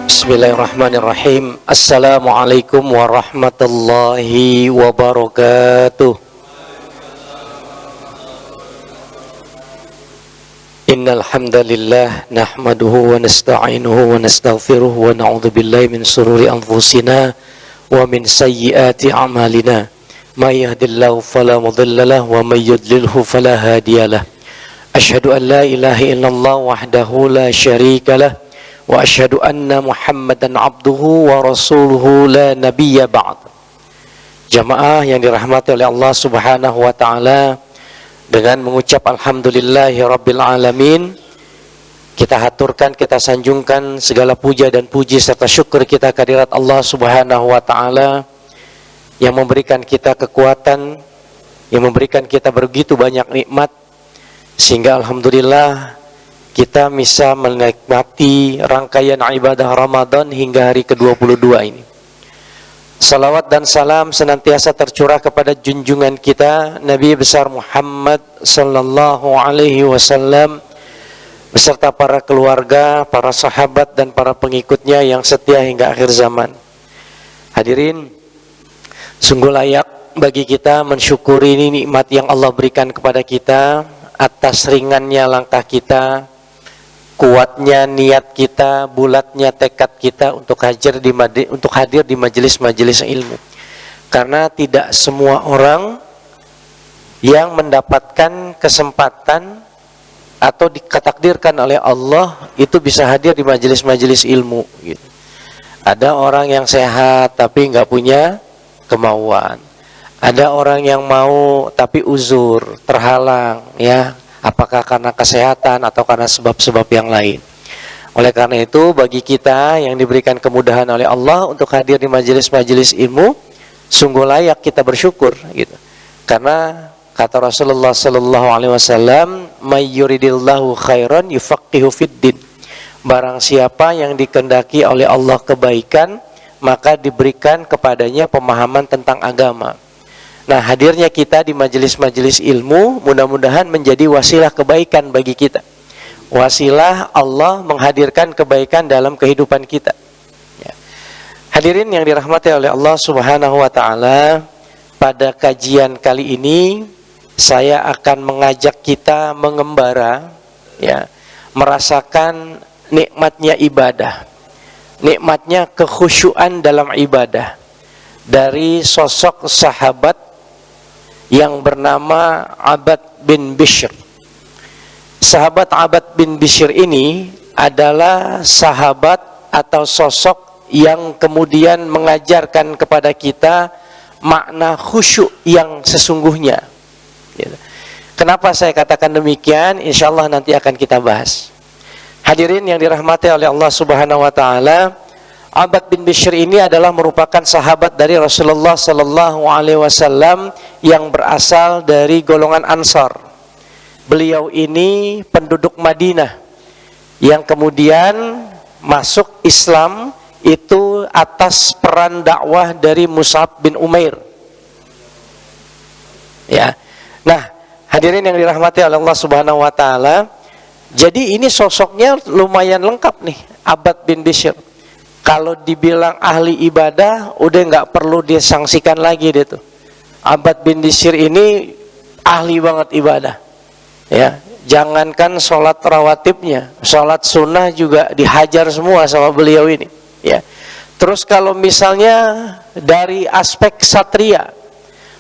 Bismillahirrahmanirrahim. Assalamualaikum warahmatullahi wabarakatuh. Innal hamdalillah nahmaduhu wa nasta'inuhu wa nastaghfiruh wa na'udzu billahi min shururi anfusina wa min sayyiati a'malina. May yahdihillahu fala mudilla lahu wa may yudlilhu fala hadiyalah. Asyhadu an la ilaha illallah wahdahu la syarika lah wa asyhadu anna Muhammadan abduhu wa rasuluhu la nabiyya ba'd. Jamaah yang dirahmati oleh Allah Subhanahu wa taala, dengan mengucap alhamdulillahi rabbil alamin, kita haturkan, kita sanjungkan segala puja dan puji serta syukur kita kehadirat Allah Subhanahu wa taala yang memberikan kita kekuatan, yang memberikan kita begitu banyak nikmat, sehingga alhamdulillah kita bisa menikmati rangkaian ibadah Ramadan hingga hari ke-22 ini. Salawat dan salam senantiasa tercurah kepada junjungan kita Nabi besar Muhammad sallallahu alaihi wasallam beserta para keluarga, para sahabat dan para pengikutnya yang setia hingga akhir zaman. Hadirin, sungguh layak bagi kita mensyukuri nikmat yang Allah berikan kepada kita atas ringannya langkah kita, kuatnya niat kita, bulatnya tekad kita untuk hadir di majelis-majelis ilmu. Karena tidak semua orang yang mendapatkan kesempatan atau diketakdirkan oleh Allah itu bisa hadir di majelis-majelis ilmu gitu. Ada orang yang sehat tapi nggak punya kemauan. Ada orang yang mau tapi uzur, terhalang, ya. Apakah karena kesehatan atau karena sebab-sebab yang lain. Oleh karena itu, bagi kita yang diberikan kemudahan oleh Allah untuk hadir di majelis-majelis ilmu, sungguh layak kita bersyukur gitu. Karena kata Rasulullah sallallahu alaihi wasallam, "May yuridillahu khairan yufaqihu fiddin." Barang siapa yang dikehendaki oleh Allah kebaikan, maka diberikan kepadanya pemahaman tentang agama. Nah, hadirnya kita di majelis-majelis ilmu mudah-mudahan menjadi wasilah kebaikan bagi kita. Wasilah Allah menghadirkan kebaikan dalam kehidupan kita. Ya. Hadirin yang dirahmati oleh Allah Subhanahu wa taala, pada kajian kali ini saya akan mengajak kita mengembara, ya, merasakan nikmatnya ibadah. Nikmatnya kekhusyuan dalam ibadah dari sosok sahabat yang bernama Abad bin Bishr. Sahabat Abad bin Bishr ini adalah sahabat atau sosok yang kemudian mengajarkan kepada kita makna khusyuk yang sesungguhnya. Kenapa saya katakan demikian? Insyaallah nanti akan kita bahas. Hadirin yang dirahmati oleh Allah Subhanahu wa taala, Abad bin Bishr ini adalah merupakan sahabat dari Rasulullah sallallahu alaihi wasallam yang berasal dari golongan Ansar. Beliau ini penduduk Madinah yang kemudian masuk Islam itu atas peran dakwah dari Mus'ab bin Umair. Ya. Nah, hadirin yang dirahmati oleh Allah Subhanahu wa taala, jadi ini sosoknya lumayan lengkap nih, Abad bin Bishr. Kalau dibilang ahli ibadah, udah nggak perlu disangsikan lagi dia tuh. Abad bin Bishr ini ahli banget ibadah. Ya, jangankan sholat rawatibnya, sholat sunnah juga dihajar semua sama beliau ini. Ya, terus kalau misalnya dari aspek satria,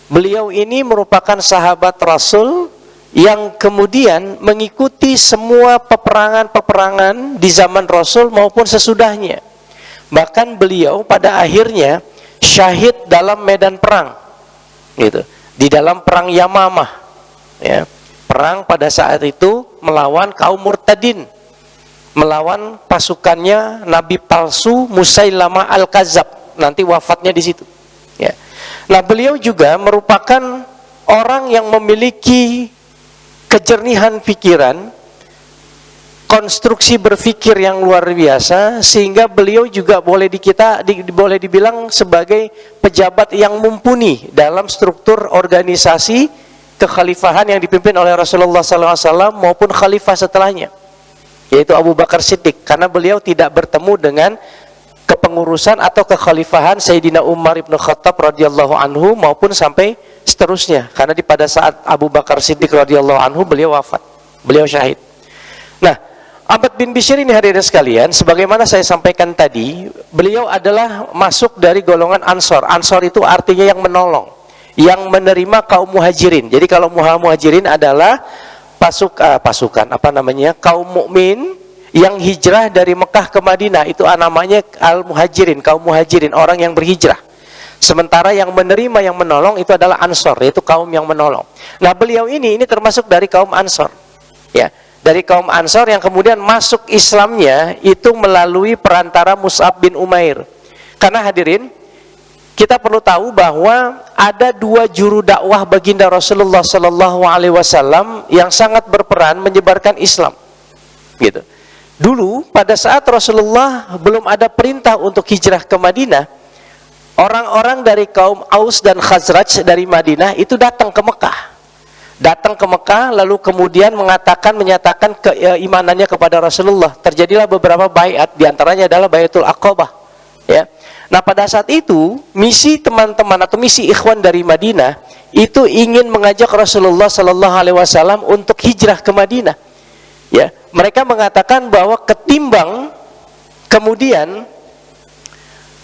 beliau ini merupakan sahabat Rasul yang kemudian mengikuti semua peperangan-peperangan di zaman Rasul maupun sesudahnya. Bahkan beliau pada akhirnya syahid dalam medan perang, gitu, di dalam perang Yamamah, ya, perang pada saat itu melawan kaum murtadin, melawan pasukannya Nabi palsu Musailamah al-Kadzab, nanti wafatnya di situ. Ya. Nah, beliau juga merupakan orang yang memiliki kejernihan pikiran, konstruksi berpikir yang luar biasa, sehingga beliau juga boleh dibilang sebagai pejabat yang mumpuni dalam struktur organisasi kekhalifahan yang dipimpin oleh Rasulullah SAW maupun khalifah setelahnya, yaitu Abu Bakar Siddiq, karena beliau tidak bertemu dengan kepengurusan atau kekhalifahan Sayyidina Umar ibn Khattab radhiyallahu anhu maupun sampai seterusnya. Karena pada saat Abu Bakar Siddiq radhiyallahu anhu beliau wafat, beliau syahid. Nah, Abbad bin Bishr ini hadirin sekalian, sebagaimana saya sampaikan tadi, beliau adalah masuk dari golongan Ansor. Ansor itu artinya yang menolong, yang menerima kaum muhajirin. Jadi kalau muhajirin adalah kaum mukmin yang hijrah dari Mekah ke Madinah, itu namanya al-muhajirin, kaum muhajirin, orang yang berhijrah. Sementara yang menerima, yang menolong itu adalah Ansor, yaitu kaum yang menolong. Nah, beliau ini termasuk dari kaum Ansor, ya, dari kaum Ansor yang kemudian masuk Islamnya itu melalui perantara Mus'ab bin Umair. Karena hadirin, kita perlu tahu bahwa ada dua juru dakwah baginda Rasulullah Sallallahu Alaihi Wasallam yang sangat berperan menyebarkan Islam, gitu. Dulu pada saat Rasulullah belum ada perintah untuk hijrah ke Madinah, orang-orang dari kaum Aus dan Khazraj dari Madinah itu datang ke Mekah, lalu kemudian menyatakan keimanannya kepada Rasulullah. Terjadilah beberapa baiat, diantaranya adalah Baiatul Aqabah, ya. Nah, pada saat itu misi teman-teman atau misi ikhwan dari Madinah itu ingin mengajak Rasulullah Sallallahu Alaihi Wasallam untuk hijrah ke Madinah. Ya, mereka mengatakan bahwa ketimbang kemudian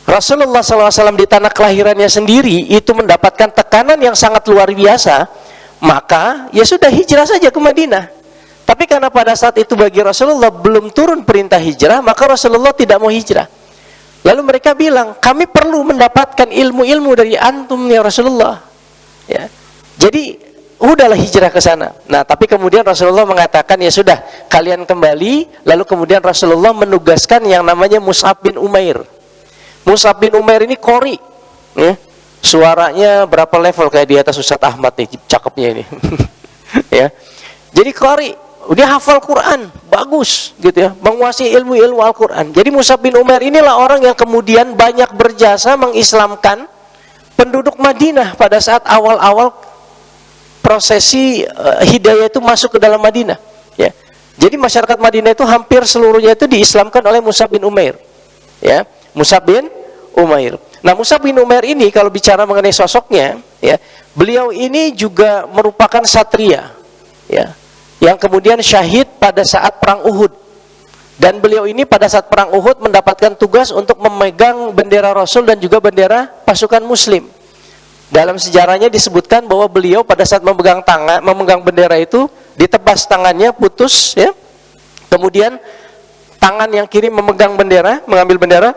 Rasulullah SAW di tanah kelahirannya sendiri itu mendapatkan tekanan yang sangat luar biasa, maka ya sudah hijrah saja ke Madinah. Tapi karena pada saat itu bagi Rasulullah belum turun perintah hijrah, maka Rasulullah tidak mau hijrah. Lalu mereka bilang, kami perlu mendapatkan ilmu-ilmu dari antum ya Rasulullah. Ya, jadi udahlah hijrah ke sana. Nah, tapi kemudian Rasulullah mengatakan, ya sudah, kalian kembali. Lalu kemudian Rasulullah menugaskan yang namanya Mus'ab bin Umair. Mus'ab bin Umair ini qori, ya. Suaranya berapa level kayak di atas Ustaz Ahmad nih, cakepnya ini. Ya. Jadi qori, dia hafal Quran, bagus gitu ya, menguasai ilmu-ilmu Al-Quran. Jadi Mus'ab bin Umair inilah orang yang kemudian banyak berjasa mengislamkan penduduk Madinah pada saat awal-awal prosesi hidayah itu masuk ke dalam Madinah, ya. Jadi masyarakat Madinah itu hampir seluruhnya itu diislamkan oleh Mus'ab bin Umair, ya, Mus'ab bin Umair. Nah, Mus'ab bin Umair ini kalau bicara mengenai sosoknya, ya, beliau ini juga merupakan satria, ya, yang kemudian syahid pada saat perang Uhud. Dan beliau ini pada saat perang Uhud mendapatkan tugas untuk memegang bendera Rasul dan juga bendera pasukan Muslim. Dalam sejarahnya disebutkan bahwa beliau pada saat memegang bendera itu ditebas tangannya, putus, ya. Kemudian tangan yang kiri memegang bendera, mengambil bendera,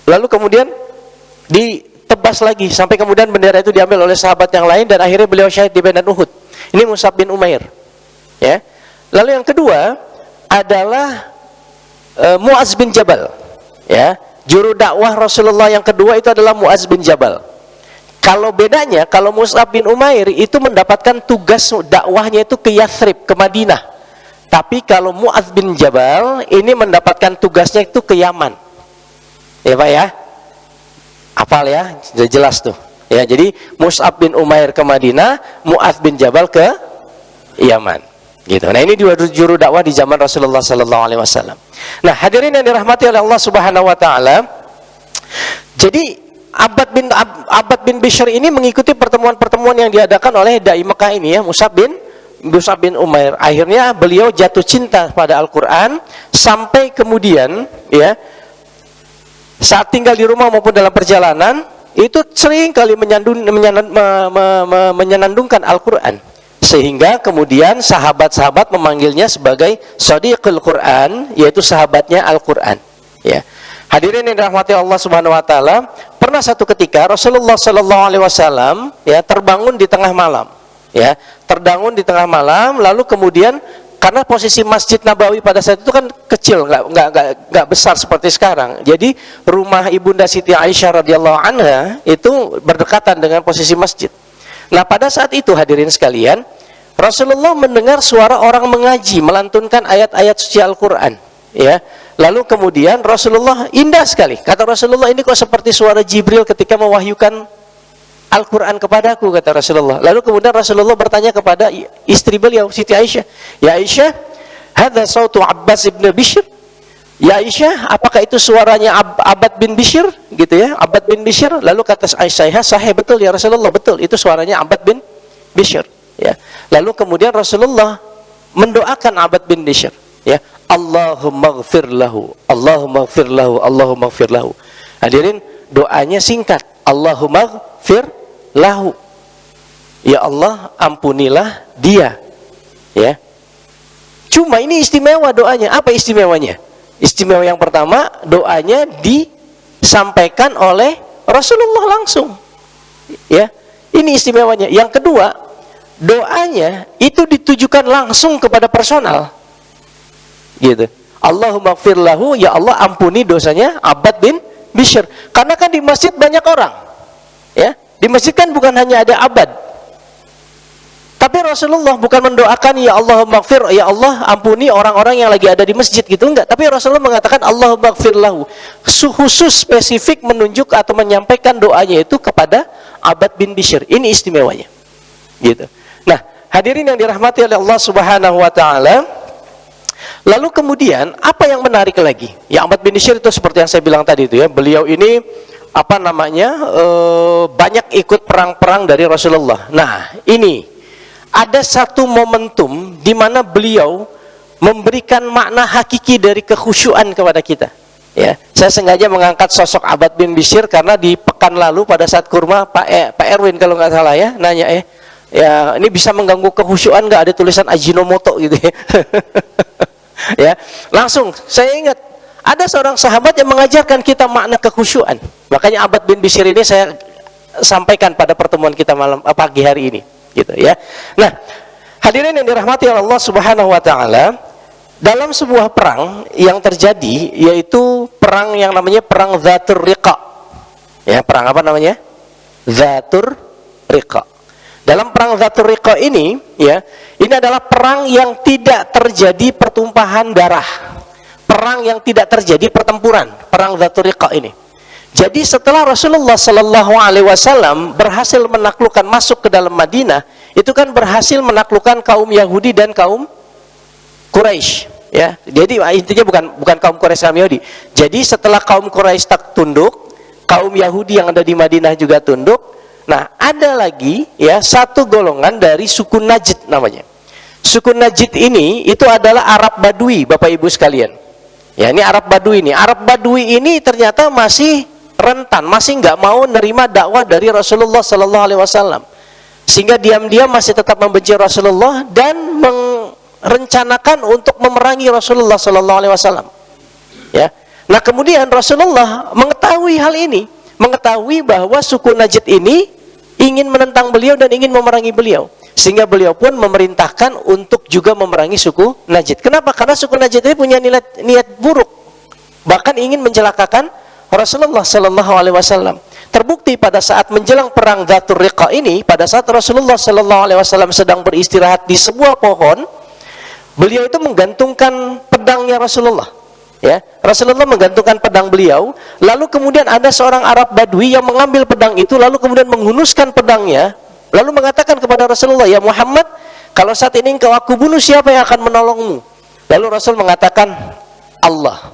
lalu kemudian ditebas lagi sampai kemudian bendera itu diambil oleh sahabat yang lain dan akhirnya beliau syahid di medan Uhud. Ini Mus'ab bin Umair, ya. Lalu yang kedua adalah Mu'adz bin Jabal, ya. Juru dakwah Rasulullah yang kedua itu adalah Mu'adz bin Jabal. Kalau bedanya, kalau Mus'ab bin Umair itu mendapatkan tugas dakwahnya itu ke Yathrib, ke Madinah. Tapi kalau Mu'adz bin Jabal ini mendapatkan tugasnya itu ke Yaman. Ya Pak ya? Hafal ya? Sudah jelas tuh. Ya, jadi Mus'ab bin Umair ke Madinah, Mu'adz bin Jabal ke Yaman. Gitu. Nah, ini dua juru dakwah di zaman Rasulullah sallallahu alaihi wasallam. Nah, hadirin yang dirahmati oleh Allah Subhanahu wa taala. Jadi Abbad bin Bishr ini mengikuti pertemuan-pertemuan yang diadakan oleh dai Mekah ini, ya, Mus'ab bin Umair. Akhirnya beliau jatuh cinta pada Al-Quran sampai kemudian, ya, saat tinggal di rumah maupun dalam perjalanan itu sering kali menyenandungkan Al-Quran, sehingga kemudian sahabat-sahabat memanggilnya sebagai Shadiqul Quran, yaitu sahabatnya Al-Quran, ya. Hadirin yang dirahmati Allah Subhanahu wa taala, pernah satu ketika Rasulullah sallallahu alaihi wasallam, ya, terbangun di tengah malam, ya. Terbangun di tengah malam, lalu kemudian karena posisi Masjid Nabawi pada saat itu kan kecil, nggak besar seperti sekarang. Jadi rumah Ibunda Siti Aisyah radhiyallahu anha itu berdekatan dengan posisi masjid. Nah, pada saat itu hadirin sekalian, Rasulullah mendengar suara orang mengaji, melantunkan ayat-ayat suci Al-Quran, ya. Lalu kemudian Rasulullah, indah sekali, kata Rasulullah, ini kok seperti suara Jibril ketika mewahyukan Al-Quran kepadaku, kata Rasulullah. Lalu kemudian Rasulullah bertanya kepada istri beliau, Siti Aisyah, ya Aisyah, hadza sautu Abbas ibn Bishr, Ya Aisyah, apakah itu suaranya Abbad bin Bishr? Gitu ya, Abbad bin Bishr. Lalu kata Aisyah, sahih, betul ya Rasulullah, betul. Itu suaranya Abbad bin Bishr. Ya. Lalu kemudian Rasulullah mendoakan Abbad bin Bishr. Ya, Allahumma ghfir lahu, Allahumma ghfir lahu, Allahumma ghfir lahu. Hadirin, doanya singkat. Allahumma ghfir lahu. Ya Allah, ampunilah dia. Ya. Cuma ini istimewa doanya. Apa istimewanya? Istimewa yang pertama, doanya disampaikan oleh Rasulullah langsung. Ya, ini istimewanya. Yang kedua, doanya itu ditujukan langsung kepada personal. Gitu. Allahumma gfir lahu, ya Allah ampuni dosanya Abbad bin Bishr. Karena kan di masjid banyak orang. Ya, di masjid kan bukan hanya ada Abbad. Tapi Rasulullah bukan mendoakan ya Allahumma gfir, ya Allah ampuni orang-orang yang lagi ada di masjid gitu, enggak. Tapi Rasulullah mengatakan Allahumma gfir lahu. Khusus spesifik menunjuk atau menyampaikan doanya itu kepada Abbad bin Bishr. Ini istimewanya. Gitu. Nah, hadirin yang dirahmati oleh Allah Subhanahu wa taala, lalu kemudian apa yang menarik lagi? Ya, Abbad bin Bishr itu seperti yang saya bilang tadi itu ya, beliau ini banyak ikut perang-perang dari Rasulullah. Nah, ini ada satu momentum di mana beliau memberikan makna hakiki dari kekhusyuan kepada kita. Ya, saya sengaja mengangkat sosok Abbad bin Bishr karena di pekan lalu pada saat kurma Pak Erwin kalau nggak salah ya nanya ya ini bisa mengganggu kekhusyuan nggak, ada tulisan Ajinomoto gitu ya. Ya, langsung saya ingat ada seorang sahabat yang mengajarkan kita makna kekhusyuan. Makanya Abbad bin Bishr ini saya sampaikan pada pertemuan kita pagi hari ini. Gitu ya. Nah, hadirin yang dirahmati oleh Allah Subhanahu wa taala, dalam sebuah perang yang terjadi yaitu perang yang namanya perang Dzatur Riqa. Ya, perang apa namanya? Dzatur Riqa. Dalam perang Dzatur Riqa ini, ya, ini adalah perang yang tidak terjadi pertumpahan darah. Perang yang tidak terjadi pertempuran, perang Dzatur Riqa ini. Jadi setelah Rasulullah Sallallahu Alaihi Wasallam berhasil menaklukkan masuk ke dalam Madinah, itu kan berhasil menaklukkan kaum Yahudi dan kaum Quraisy. Ya, jadi intinya bukan kaum Quraisy kaum Yahudi. Jadi setelah kaum Quraisy tak tunduk, kaum Yahudi yang ada di Madinah juga tunduk. Nah, ada lagi ya satu golongan dari suku Najd namanya. Suku Najd ini itu adalah Arab Badui, Bapak Ibu sekalian. Ya, ini Arab Badui ini. Arab Badui ini ternyata masih rentan, masih nggak mau nerima dakwah dari Rasulullah Sallallahu Alaihi Wasallam, sehingga diam-diam masih tetap membenci Rasulullah dan merencanakan untuk memerangi Rasulullah Sallallahu Alaihi Wasallam. Ya, nah kemudian Rasulullah mengetahui hal ini, mengetahui bahwa suku Najd ini ingin menentang beliau dan ingin memerangi beliau, sehingga beliau pun memerintahkan untuk juga memerangi suku Najd. Kenapa? Karena suku Najd ini punya niat buruk, bahkan ingin mencelakakan Rasulullah Sallallahu Alaihi Wasallam. Terbukti pada saat menjelang perang Dzatur Riqa ini, pada saat Rasulullah Sallallahu Alaihi Wasallam sedang beristirahat di sebuah pohon, beliau itu menggantungkan pedangnya Rasulullah. Ya, Rasulullah menggantungkan pedang beliau, lalu kemudian ada seorang Arab Badui yang mengambil pedang itu, lalu kemudian menghunuskan pedangnya, lalu mengatakan kepada Rasulullah, ya Muhammad, kalau saat ini engkau aku bunuh, siapa yang akan menolongmu? Lalu Rasul mengatakan, Allah,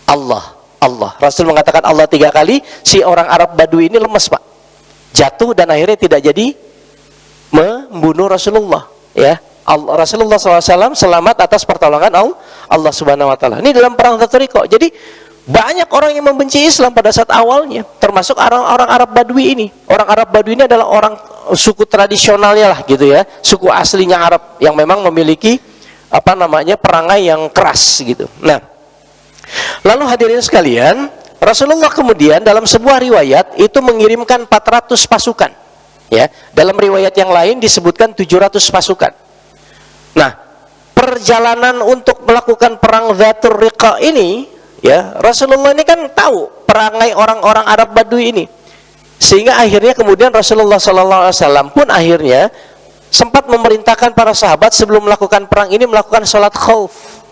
Allah, Allah. Rasul mengatakan Allah 3 kali, si orang Arab Badui ini lemes, Pak. Jatuh dan akhirnya tidak jadi membunuh Rasulullah. Ya, Rasulullah SAW selamat atas pertolongan Allah Subhanahu Wa Taala. Ini dalam perang Dzatur Riqa. Jadi banyak orang yang membenci Islam pada saat awalnya, termasuk orang-orang Arab Badui ini. Orang Arab Badui ini adalah orang suku tradisionalnya lah, gitu ya, suku aslinya Arab yang memang memiliki perangai yang keras gitu. Nah, lalu hadirin sekalian, Rasulullah kemudian dalam sebuah riwayat itu mengirimkan 400 pasukan. Ya, dalam riwayat yang lain disebutkan 700 pasukan. Nah, perjalanan untuk melakukan perang Dzatur Riqa ini, ya, Rasulullah ini kan tahu perangai orang-orang Arab Badui ini. Sehingga akhirnya kemudian Rasulullah Sallallahu Alaihi Wasallam pun akhirnya sempat memerintahkan para sahabat sebelum melakukan perang ini melakukan sholat khauf.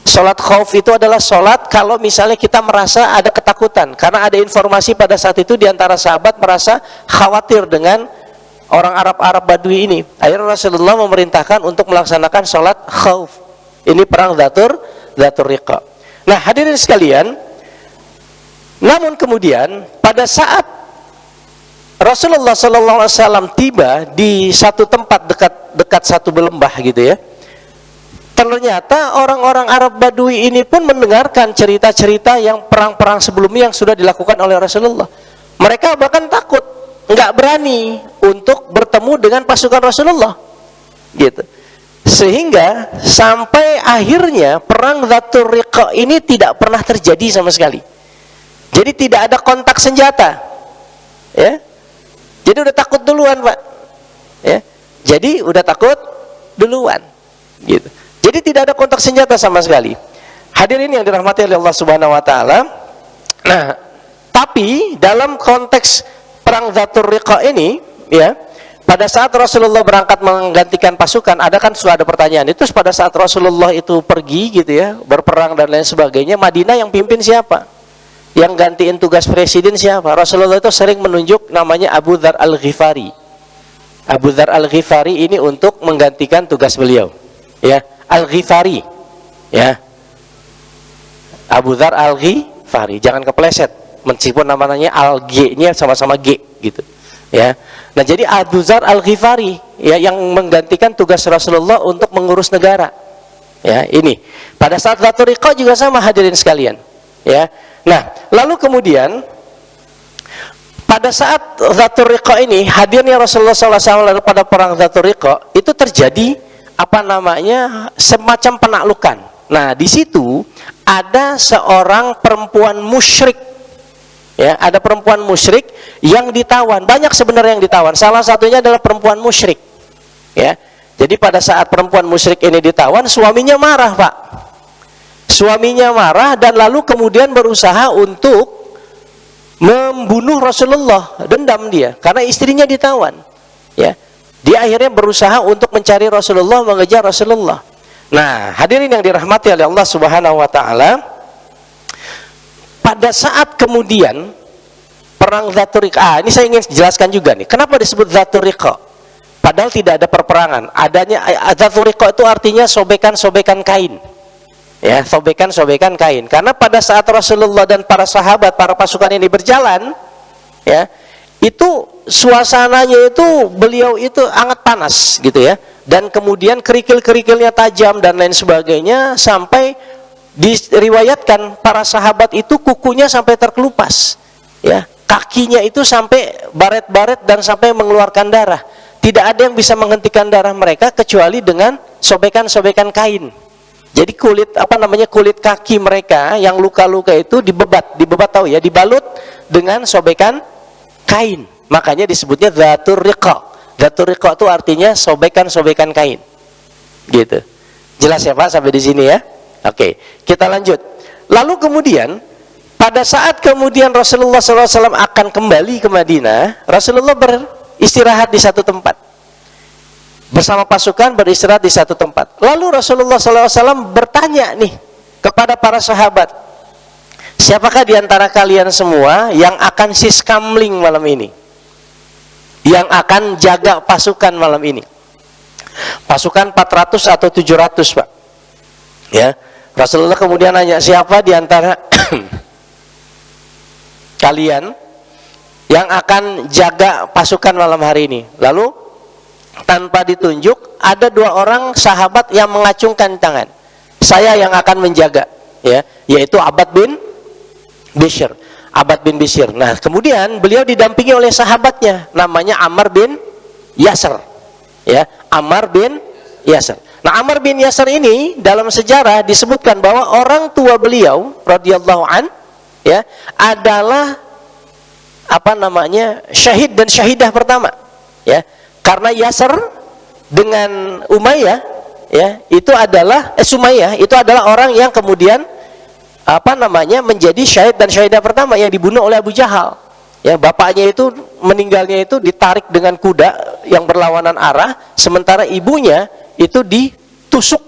Sholat khauf itu adalah sholat kalau misalnya kita merasa ada ketakutan, karena ada informasi pada saat itu diantara sahabat merasa khawatir dengan orang Arab Badui ini. Akhirnya Rasulullah memerintahkan untuk melaksanakan sholat khauf. Ini perang Dzatur Riqa. Nah, hadirin sekalian, namun kemudian pada saat Rasulullah SAW tiba di satu tempat dekat satu lembah gitu ya, ternyata orang-orang Arab Badui ini pun mendengarkan cerita-cerita yang perang-perang sebelumnya yang sudah dilakukan oleh Rasulullah. Mereka bahkan takut, nggak berani untuk bertemu dengan pasukan Rasulullah, gitu. Sehingga sampai akhirnya perang Dzatur Riqa ini tidak pernah terjadi sama sekali. Jadi tidak ada kontak senjata, ya. Jadi udah takut duluan, Pak, ya. Jadi udah takut duluan, gitu. Jadi tidak ada kontak senjata sama sekali. Hadirin yang dirahmati oleh Allah Subhanahu Wa Taala. Nah, tapi dalam konteks perang Dzatur Riqa ini, ya, pada saat Rasulullah berangkat menggantikan pasukan, sudah ada pertanyaan. Itu pada saat Rasulullah itu pergi gitu ya, berperang dan lain sebagainya, Madinah yang pimpin siapa? Yang gantiin tugas presiden siapa? Rasulullah itu sering menunjuk namanya Abu Dzar Al-Ghifari. Abu Dzar Al-Ghifari ini untuk menggantikan tugas beliau. Ya, Al-Ghifari. Ya. Abu Dzar Al-Ghifari, jangan kepleset. Meskipun namanya Al-G-nya sama-sama G gitu. Ya. Nah, jadi Abu Dzar Al-Ghifari ya yang menggantikan tugas Rasulullah untuk mengurus negara. Ya, ini. Pada saat Dzatur Riqa juga sama, hadirin sekalian. Ya. Nah, lalu kemudian pada saat Dzatur Riqa ini, hadirnya Rasulullah SAW pada perang Dzatur Riqa itu terjadi semacam penaklukan. Nah, di situ ada seorang perempuan musyrik. Ya, ada perempuan musyrik yang ditawan. Banyak sebenarnya yang ditawan. Salah satunya adalah perempuan musyrik. Ya. Jadi pada saat perempuan musyrik ini ditawan, suaminya marah, Pak. Suaminya marah dan lalu kemudian berusaha untuk membunuh Rasulullah. Dendam dia karena istrinya ditawan. Ya. Dia akhirnya berusaha untuk mencari Rasulullah, mengejar Rasulullah. Nah, hadirin yang dirahmati oleh Allah Subhanahu Wa Taala, pada saat kemudian perang Dzatur Riqa, ini saya ingin jelaskan juga nih, kenapa disebut Dzatur Riqa? Padahal tidak ada perperangan. Adanya Dzatur Riqa itu artinya sobekan-sobekan kain. Ya, sobekan-sobekan kain. Karena pada saat Rasulullah dan para sahabat, para pasukan ini berjalan, ya, itu suasananya itu beliau itu sangat panas gitu ya. Dan kemudian kerikil-kerikilnya tajam dan lain sebagainya, sampai diriwayatkan para sahabat itu kukunya sampai terkelupas, ya, kakinya itu sampai baret-baret dan sampai mengeluarkan darah. Tidak ada yang bisa menghentikan darah mereka kecuali dengan sobekan-sobekan kain. Jadi kulit kulit kaki mereka yang luka-luka itu dibebat tahu ya, dibalut dengan sobekan kain. Makanya disebutnya Dzatur Riqa. Dzatur Riqa itu artinya sobekan-sobekan kain. Gitu. Jelas ya Pak sampai di sini ya? Oke, kita lanjut. Lalu kemudian pada saat kemudian Rasulullah SAW akan kembali ke Madinah, Rasulullah beristirahat di satu tempat. Bersama pasukan beristirahat di satu tempat. Lalu Rasulullah SAW bertanya nih kepada para sahabat, siapakah di antara kalian semua yang akan siskamling malam ini? Yang akan jaga pasukan malam ini? Pasukan 400 atau 700 Pak. Ya, Rasulullah kemudian nanya, siapa di antara kalian yang akan jaga pasukan malam hari ini? Lalu tanpa ditunjuk ada dua orang sahabat yang mengacungkan tangan, saya yang akan menjaga, ya, yaitu Abbad bin Bishr. Abbad bin Bishr. Nah, kemudian beliau didampingi oleh sahabatnya namanya Ammar bin Yasir. Ya, Ammar bin Yasir. Nah, Ammar bin Yasir ini dalam sejarah disebutkan bahwa orang tua beliau radhiyallahu an, ya, adalah syahid dan syahidah pertama, ya. Karena Yasir dengan Umayyah, ya, itu adalah Sumayyah itu adalah orang yang kemudian menjadi syahid dan syahidah pertama yang dibunuh oleh Abu Jahal. Ya, bapaknya itu meninggalnya itu ditarik dengan kuda yang berlawanan arah, sementara ibunya itu ditusuk,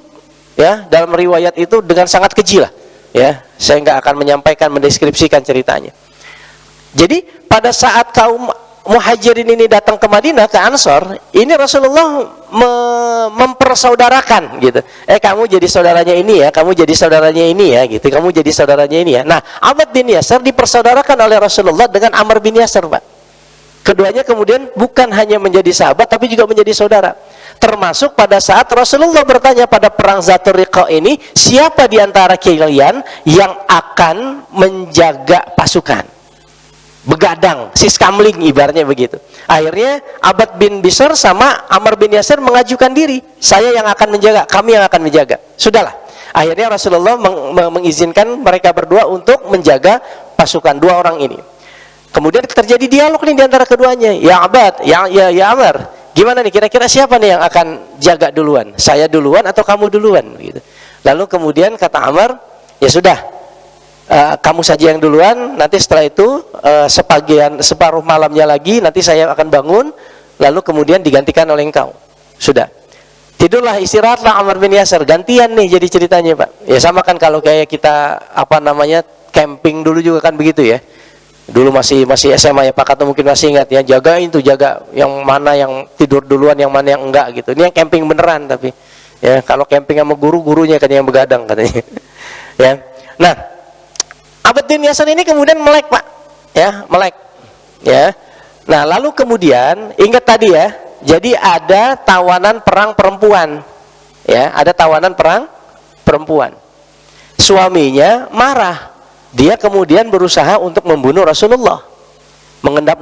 ya, dalam riwayat itu dengan sangat keji lah. Ya, saya nggak akan mendeskripsikan ceritanya. Jadi pada saat kaum Muhajirin ini datang ke Madinah, ke Ansor, ini Rasulullah mempersaudarakan gitu. Kamu jadi saudaranya ini ya, kamu jadi saudaranya ini ya gitu. Kamu jadi saudaranya ini ya. Nah, Ammar bin Yasir dipersaudarakan oleh Rasulullah dengan Ammar bin Yasir, Pak. Keduanya kemudian bukan hanya menjadi sahabat tapi juga menjadi saudara. Termasuk pada saat Rasulullah bertanya pada perang Zatul Riqa ini, siapa di antara kalian yang akan menjaga pasukan? Begadang, siskamling ibaratnya begitu. Akhirnya Abbad bin Bishr sama Ammar bin Yasir mengajukan diri, saya yang akan menjaga, kami yang akan menjaga. Sudahlah. Akhirnya Rasulullah mengizinkan mereka berdua untuk menjaga pasukan dua orang ini. Kemudian terjadi dialog nih di antara keduanya. Ya Abbad, ya Ammar, gimana nih kira-kira siapa nih yang akan jaga duluan? Saya duluan atau kamu duluan? Gitu. Lalu kemudian kata Ammar, ya sudah, kamu saja yang duluan. Nanti setelah itu separuh malamnya lagi nanti saya akan bangun. Lalu kemudian digantikan oleh engkau. Sudah. Tidurlah, istirahatlah Ammar bin Yasir. Gantian nih jadi ceritanya, Pak. Ya sama kan kalau kayak kita camping dulu juga kan begitu ya. Dulu masih SMA ya Pak, atau mungkin masih ingat ya, jagain tuh, jaga yang mana yang tidur duluan, yang mana yang enggak gitu. Ini yang camping beneran, tapi ya kalau camping sama gurunya kan yang begadang katanya. Ya. Nah, Abbad bin Yasir ini kemudian melek, Pak. Ya, melek. Ya. Nah, lalu kemudian ingat tadi ya, jadi ada tawanan perang perempuan. Ya, ada tawanan perang perempuan. Suaminya marah. Dia kemudian berusaha untuk membunuh Rasulullah. Mengendap,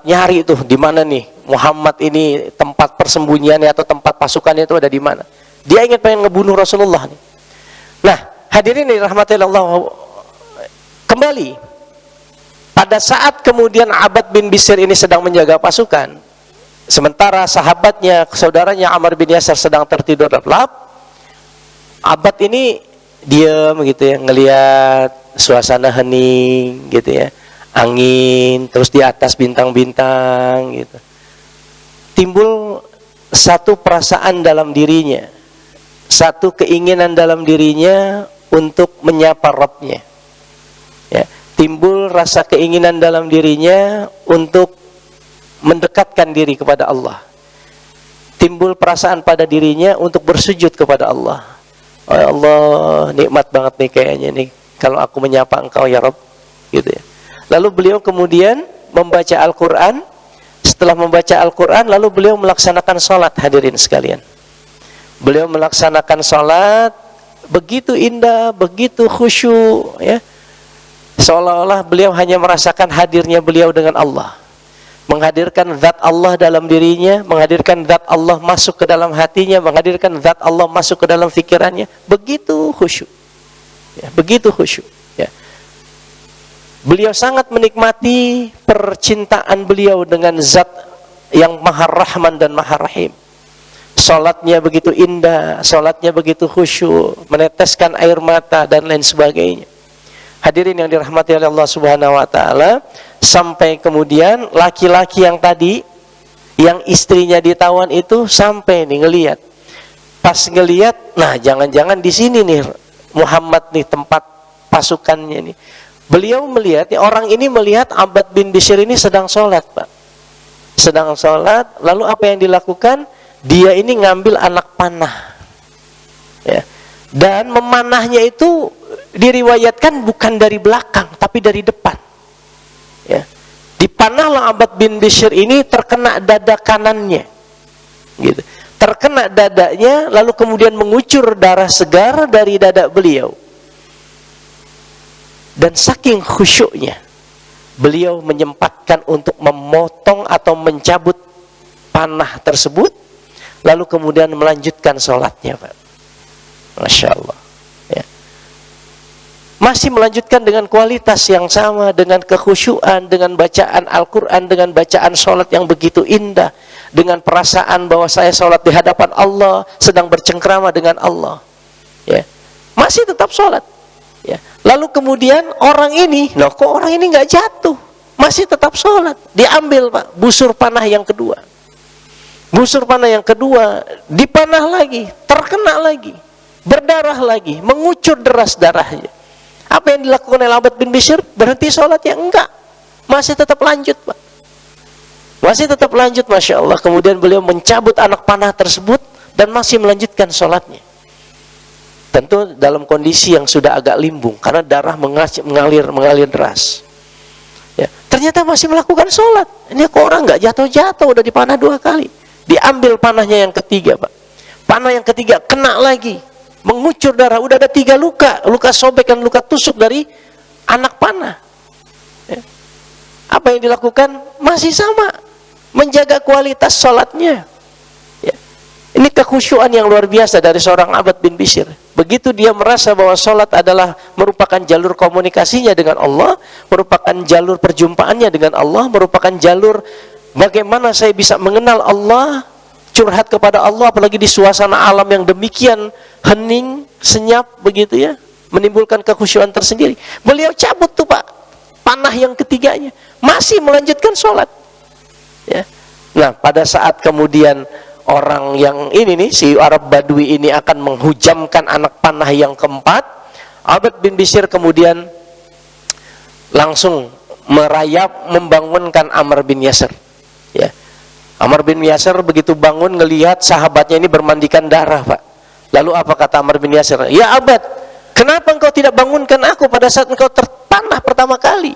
nyari itu di mana nih Muhammad ini, tempat persembunyiannya atau tempat pasukannya itu ada di mana. Dia ingin pengen ngebunuh Rasulullah nih. Nah, hadirin dirahmati Allah, kembali pada saat kemudian Abbad bin Bishr ini sedang menjaga pasukan, sementara sahabatnya, saudaranya Ammar bin Yasir sedang tertidur lelap, Abbad ini diam gitu ya, ngelihat suasana hening gitu ya, angin, terus di atas bintang-bintang gitu. Timbul satu perasaan dalam dirinya, satu keinginan dalam dirinya untuk menyapa Rabbnya. Ya, timbul rasa keinginan dalam dirinya untuk mendekatkan diri kepada Allah. Timbul perasaan pada dirinya untuk bersujud kepada Allah. Oh Allah, nikmat banget nih kayaknya nih kalau aku menyapa engkau ya Rabb, gitu ya. Lalu beliau kemudian membaca Al-Quran. Setelah membaca Al-Quran, lalu beliau melaksanakan sholat, hadirin sekalian. Beliau melaksanakan sholat begitu indah, begitu khusyuk ya. Seolah-olah beliau hanya merasakan hadirnya beliau dengan Allah, menghadirkan zat Allah dalam dirinya, menghadirkan zat Allah masuk ke dalam hatinya, menghadirkan zat Allah masuk ke dalam fikirannya. Begitu khusyuk ya, begitu khusyuk ya. Beliau sangat menikmati percintaan beliau dengan zat yang maha rahman dan maha rahim. Salatnya begitu indah, salatnya begitu khusyuk, meneteskan air mata dan lain sebagainya. Hadirin yang dirahmati oleh Allah Subhanahu wa taala, sampai kemudian laki-laki yang tadi yang istrinya ditawan itu sampai nih ngelihat. Pas ngelihat, nah jangan-jangan di sini nih Muhammad nih tempat pasukannya nih. Beliau melihat, orang ini melihat Abbad bin Bishr ini sedang sholat, Pak. Sedang sholat, lalu apa yang dilakukan? Dia ini ngambil anak panah. Ya. Dan memanahnya itu diriwayatkan bukan dari belakang, tapi dari depan. Ya. Dipanahlah Abbad bin Bishr ini, terkena dada kanannya. Gitu. Terkena dadanya, lalu kemudian mengucur darah segar dari dada beliau. Dan saking khusyuknya, beliau menyempatkan untuk memotong atau mencabut panah tersebut, lalu kemudian melanjutkan sholatnya, Pak. Masya Allah. Ya. Masih melanjutkan dengan kualitas yang sama, dengan kekhusyuan, dengan bacaan Al-Quran, dengan bacaan sholat yang begitu indah, dengan perasaan bahwa saya sholat di hadapan Allah, sedang bercengkrama dengan Allah. Ya. Masih tetap sholat. Ya. Lalu kemudian orang ini, loh kok orang ini nggak jatuh, masih tetap sholat. Diambil, Pak, busur panah yang kedua. Busur panah yang kedua dipanah lagi, terkena lagi, berdarah lagi, mengucur deras darahnya. Apa yang dilakukan oleh Abbad bin Bishr? Berhenti sholat ya? Enggak, masih tetap lanjut, Pak. Masih tetap lanjut, Masya Allah. Kemudian beliau mencabut anak panah tersebut dan masih melanjutkan sholatnya. Tentu dalam kondisi yang sudah agak limbung karena darah mengalir deras. Ya, ternyata masih melakukan sholat. Ini kok orang nggak jatuh-jatuh, udah dipanah 2 kali. Diambil panahnya yang ketiga, Pak. Panah yang ketiga kena lagi, mengucur darah. Udah ada 3 luka, luka sobek dan luka tusuk dari anak panah. Ya. Apa yang dilakukan? Masih sama, menjaga kualitas sholatnya. Ya. Ini kekhusyuan yang luar biasa dari seorang Abbad bin Bishr. Begitu dia merasa bahwa sholat adalah merupakan jalur komunikasinya dengan Allah, merupakan jalur perjumpaannya dengan Allah, merupakan jalur bagaimana saya bisa mengenal Allah, curhat kepada Allah, apalagi di suasana alam yang demikian hening, senyap begitu ya, menimbulkan kekhusyuan tersendiri. Beliau cabut tuh Pak, panah yang ketiganya, masih melanjutkan sholat. Ya. Nah, pada saat kemudian orang yang ini nih, si Arab Badui ini akan menghujamkan anak panah yang keempat, Abbad bin Bishr kemudian langsung merayap membangunkan Ammar bin Yasir. Ya. Ammar bin Yasir begitu bangun ngelihat sahabatnya ini bermandikan darah, Pak. Lalu apa kata Ammar bin Yasir? Ya Abbad, kenapa engkau tidak bangunkan aku pada saat engkau terpanah pertama kali?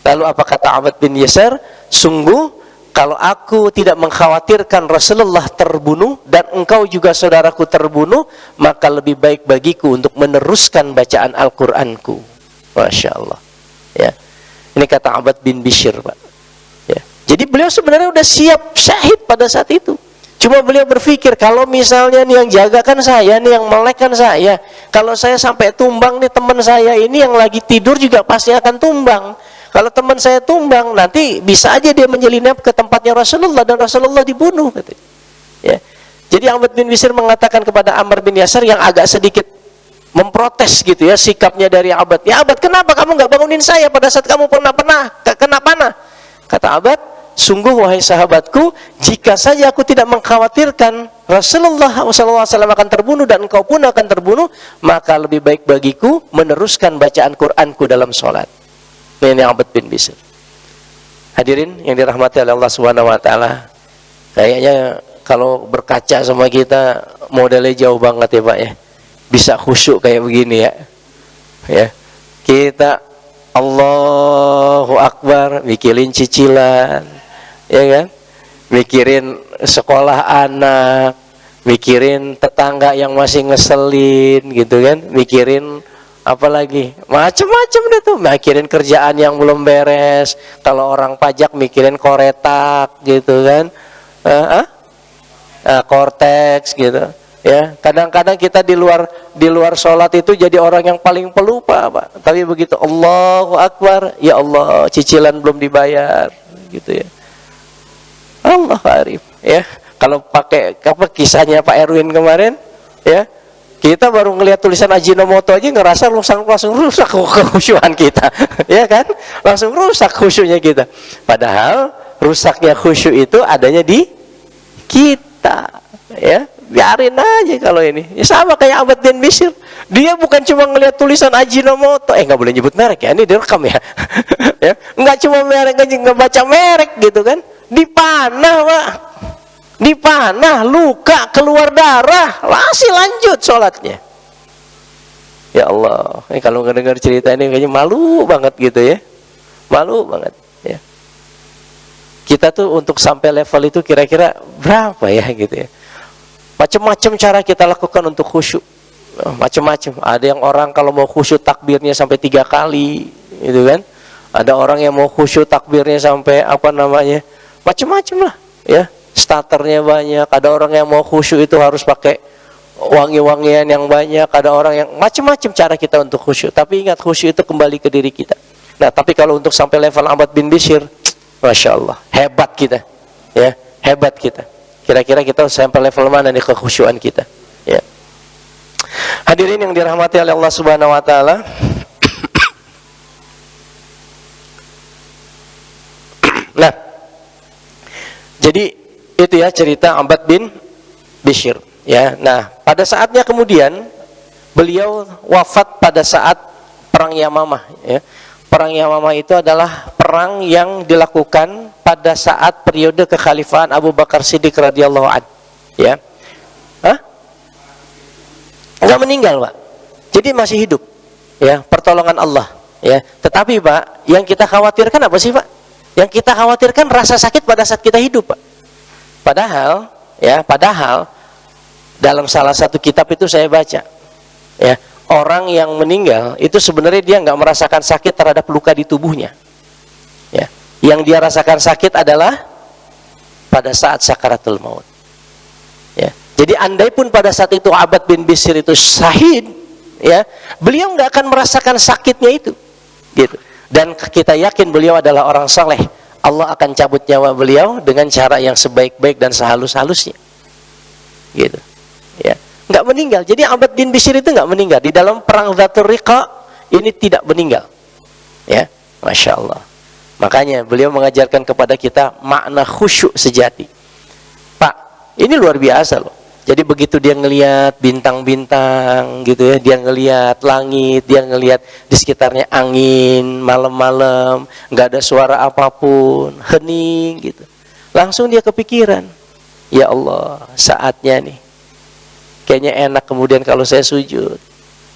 Lalu apa kata Abbad bin Yasir? Sungguh kalau aku tidak mengkhawatirkan Rasulullah terbunuh dan engkau juga saudaraku terbunuh, maka lebih baik bagiku untuk meneruskan bacaan Al-Qur'anku. Masya Allah. Ya. Ini kata Abbad bin Bishr, Pak. Ya. Jadi beliau sebenarnya udah siap syahid pada saat itu. Cuma beliau berpikir, kalau misalnya nih yang jaga kan saya, nih yang melek kan saya. Kalau saya sampai tumbang nih, teman saya ini yang lagi tidur juga pasti akan tumbang. Kalau teman saya tumbang, nanti bisa aja dia menyelinap ke tempatnya Rasulullah dan Rasulullah dibunuh. Ya. Jadi Abbad bin Bishr mengatakan kepada Ammar bin Yasir yang agak sedikit memprotes gitu ya sikapnya dari Abbad. Ya Abbad, kenapa kamu nggak bangunin saya pada saat kamu kena panah? Kata Abbad, sungguh wahai sahabatku, jika saja aku tidak mengkhawatirkan Rasulullah SAW akan terbunuh dan engkau pun akan terbunuh, maka lebih baik bagiku meneruskan bacaan Qur'anku dalam sholat. Ini Abbad bin Bishr. Hadirin yang dirahmati oleh Allah Subhanahu wa taala. Kayaknya kalau berkaca sama kita modelnya jauh banget ya, Pak ya. Bisa khusyuk kayak begini ya. Ya. Kita Allahu Akbar mikirin cicilan, ya kan? Mikirin sekolah anak, mikirin tetangga yang masih ngeselin gitu kan, mikirin apalagi macam-macam deh tuh, mikirin kerjaan yang belum beres. Kalau orang pajak mikirin koretak gitu kan, korteks gitu ya. Kadang-kadang kita di luar sholat itu jadi orang yang paling pelupa, Pak. Tapi begitu Allahu Akbar, ya Allah cicilan belum dibayar gitu ya. Allah Arif ya. Kalau pakai apa kisahnya Pak Erwin kemarin ya, kita baru ngelihat tulisan Ajinomoto aja ngerasa langsung rusak kekhusyuan kita, ya kan? Langsung rusak khusyuknya kita. Padahal rusaknya khusyuk itu adanya di kita, ya. Biarin aja kalau ini. Ya sama kayak Abbad bin Bishr. Dia bukan cuma ngelihat tulisan Ajinomoto, nggak boleh nyebut merek ya, ini direkam ya. Ya, nggak cuma merek, nggak baca merek gitu kan? Dipanah, Pak. Dipanah, luka, keluar darah, masih lanjut sholatnya. Ya Allah, kalau ngedengar cerita ini kayaknya malu banget gitu ya. Malu banget ya. Kita tuh untuk sampai level itu kira-kira berapa ya gitu ya. Macam-macam cara kita lakukan untuk khusyuk. Macam-macam. Ada yang orang kalau mau khusyuk takbirnya sampai 3 kali gitu kan. Ada orang yang mau khusyuk takbirnya sampai apa namanya, macam-macam lah ya. Starternya banyak. Ada orang yang mau khusyuk itu harus pakai wangi-wangian yang banyak. Ada orang yang macam-macam cara kita untuk khusyuk. Tapi ingat, khusyuk itu kembali ke diri kita. Nah, tapi kalau untuk sampai level Abbad bin Bishr, Masya Allah, hebat kita ya, hebat kita. Kira-kira kita sampai level mana nih kekhusyuan kita ya. Hadirin yang dirahmati oleh Allah Subhanahu wa taala. Nah, jadi itu ya cerita Abbad bin Bishr ya. Nah, pada saatnya kemudian beliau wafat pada saat perang Yamamah ya. Perang Yamamah itu adalah perang yang dilakukan pada saat periode kekhalifahan Abu Bakar Siddiq radhiyallahu anhu. Ya, nggak meninggal, Pak. Jadi masih hidup. Ya, pertolongan Allah. Ya, tetapi Pak, yang kita khawatirkan apa sih, Pak? Yang kita khawatirkan rasa sakit pada saat kita hidup, Pak. Padahal dalam salah satu kitab itu saya baca, ya, orang yang meninggal itu sebenarnya dia nggak merasakan sakit terhadap luka di tubuhnya. Ya, yang dia rasakan sakit adalah pada saat sakaratul maut. Ya, jadi andai pun pada saat itu Abbad bin Bishr itu syahid, ya, beliau nggak akan merasakan sakitnya itu, gitu. Dan kita yakin beliau adalah orang saleh. Allah akan cabut nyawa beliau dengan cara yang sebaik-baik dan sehalus-halusnya, gitu. Ya, nggak meninggal. Jadi Abbad bin Bishr itu nggak meninggal di dalam perang Dzatur Riqa ini, tidak meninggal. Ya, masya Allah. Makanya beliau mengajarkan kepada kita makna khusyuk sejati. Pak, ini luar biasa loh. Jadi begitu dia ngelihat bintang-bintang gitu ya, dia ngelihat langit, dia ngelihat di sekitarnya angin, malam-malam, nggak ada suara apapun, hening gitu. Langsung dia kepikiran, ya Allah, saatnya nih. Kayaknya enak kemudian kalau saya sujud.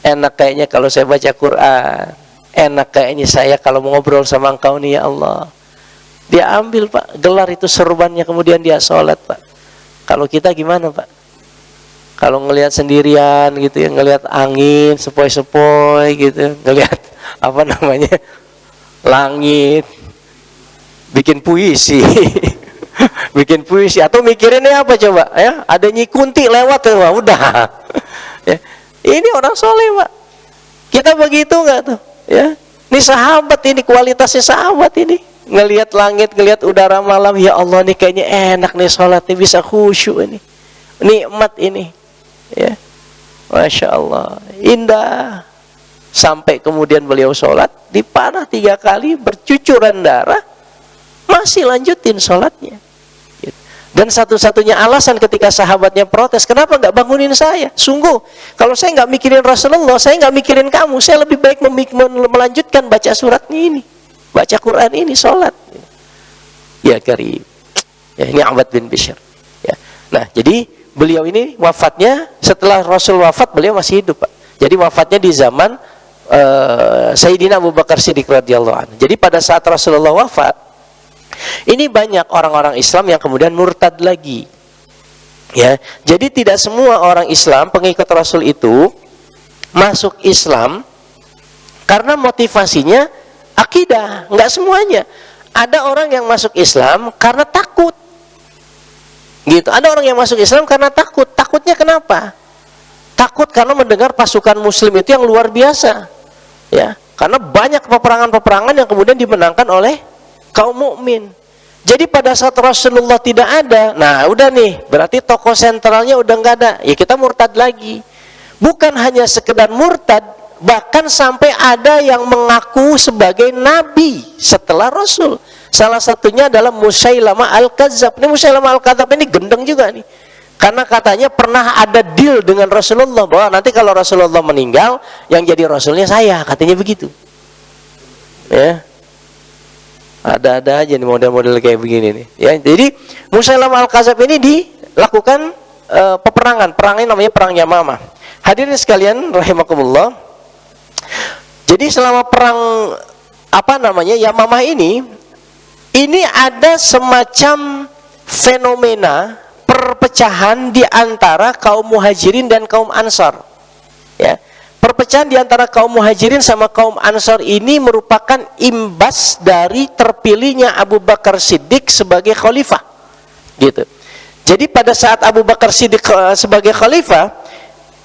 Enak kayaknya kalau saya baca Quran. Enak kayaknya saya kalau mau ngobrol sama Engkau nih ya Allah. Dia ambil, Pak, gelar itu serbannya, kemudian dia sholat, Pak. Kalau kita gimana, Pak? Kalau ngelihat sendirian gitu ya, ngelihat angin sepoi-sepoi gitu, ngelihat apa namanya, langit, bikin puisi. Bikin puisi atau mikirinnya apa coba ya, ada Nyi Kunti lewat ya, udah ya. Ini orang soleh, Pak. Kita begitu nggak tuh ya? Ini sahabat, ini kualitasnya sahabat ini, ngelihat langit, ngelihat udara malam, ya Allah nih kayaknya enak nih sholatnya, bisa khusyuk ini, nikmat ini ya, masya Allah, indah. Sampai kemudian beliau sholat dipanah 3 kali, bercucuran darah, masih lanjutin sholatnya. Dan satu-satunya alasan ketika sahabatnya protes, kenapa nggak bangunin saya? Sungguh, kalau saya nggak mikirin Rasulullah, saya nggak mikirin kamu, saya lebih baik melanjutkan baca suratnya ini, baca Quran ini, sholat. Ya karim. Ya, ini Abbad bin Bishr. Ya. Nah, jadi beliau ini wafatnya setelah Rasul wafat, beliau masih hidup, Pak. Jadi wafatnya di zaman Sayyidina Abu Bakar Siddiq radhiyallahu anhu. Jadi pada saat Rasulullah wafat, ini banyak orang-orang Islam yang kemudian murtad lagi. Ya, jadi tidak semua orang Islam pengikut Rasul itu masuk Islam karena motivasinya akidah, enggak semuanya. Ada orang yang masuk Islam karena takut. Gitu. Ada orang yang masuk Islam karena takut. Takutnya kenapa? Takut karena mendengar pasukan muslim itu yang luar biasa. Ya, karena banyak peperangan-peperangan yang kemudian dimenangkan oleh kaum mukmin. Jadi pada saat Rasulullah tidak ada, nah udah nih, berarti tokoh sentralnya udah nggak ada, ya kita murtad lagi. Bukan hanya sekedar murtad, bahkan sampai ada yang mengaku sebagai nabi setelah Rasul. Salah satunya adalah Musailamah Al-Kadzab. Ini Musailamah Al-Kadzab ini gendeng juga nih, karena katanya pernah ada deal dengan Rasulullah bahwa nanti kalau Rasulullah meninggal, yang jadi rasulnya saya, katanya begitu. Ya. Ada-ada aja nih model-model kayak begini nih. Ya, jadi Musailamah Al-Kadzab ini dilakukan peperangan. Perang ini namanya perang Yamamah. Hadirin sekalian rahimakumullah. Jadi selama perang Yamamah ini ada semacam fenomena perpecahan di antara kaum Muhajirin dan kaum Ansar. Ya. Perpecahan di antara kaum Muhajirin sama kaum Ansar ini merupakan imbas dari terpilihnya Abu Bakar Siddiq sebagai khalifah. Gitu. Jadi pada saat Abu Bakar Siddiq sebagai khalifah,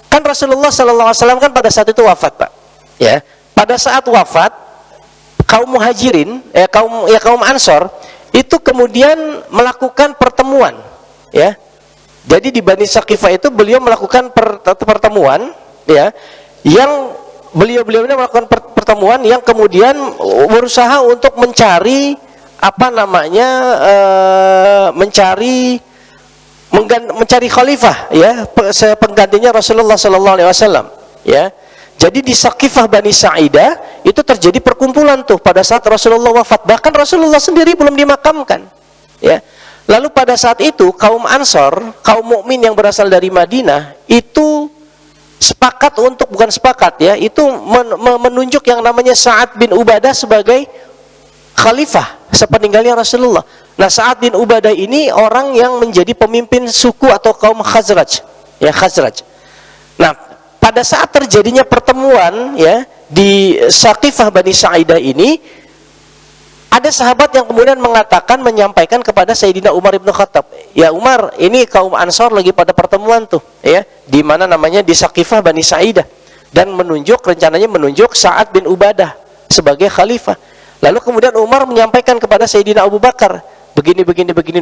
kan Rasulullah SAW kan pada saat itu wafat, Pak. Ya. Pada saat wafat, kaum Muhajirin, kaum Ansar itu kemudian melakukan pertemuan. Ya. Jadi di Bani Saqifah itu beliau melakukan pertemuan, ya, yang beliau-beliau ini melakukan pertemuan yang kemudian berusaha untuk mencari mencari khalifah, ya, penggantinya Rasulullah SAW, ya. Jadi di Saqifah Bani Sa'idah itu terjadi perkumpulan tuh pada saat Rasulullah wafat. Bahkan Rasulullah sendiri belum dimakamkan. Ya. Lalu pada saat itu kaum Ansor, kaum mukmin yang berasal dari Madinah itu sepakat untuk, bukan sepakat ya, itu menunjuk yang namanya Sa'ad bin Ubadah sebagai khalifah sepeninggalnya Rasulullah. Nah, Sa'ad bin Ubadah ini orang yang menjadi pemimpin suku atau kaum Khazraj, ya Khazraj. Nah, pada saat terjadinya pertemuan ya di Saqifah Bani Sa'idah ini, ada sahabat yang kemudian menyampaikan kepada Sayyidina Umar bin Khattab, ya Umar, ini kaum Ansor lagi pada pertemuan tuh, ya, di mana namanya di Saqifah Bani Sa'idah, dan rencananya menunjuk Sa'ad bin Ubadah sebagai khalifah. Lalu kemudian Umar menyampaikan kepada Sayyidina Abu Bakar, begini.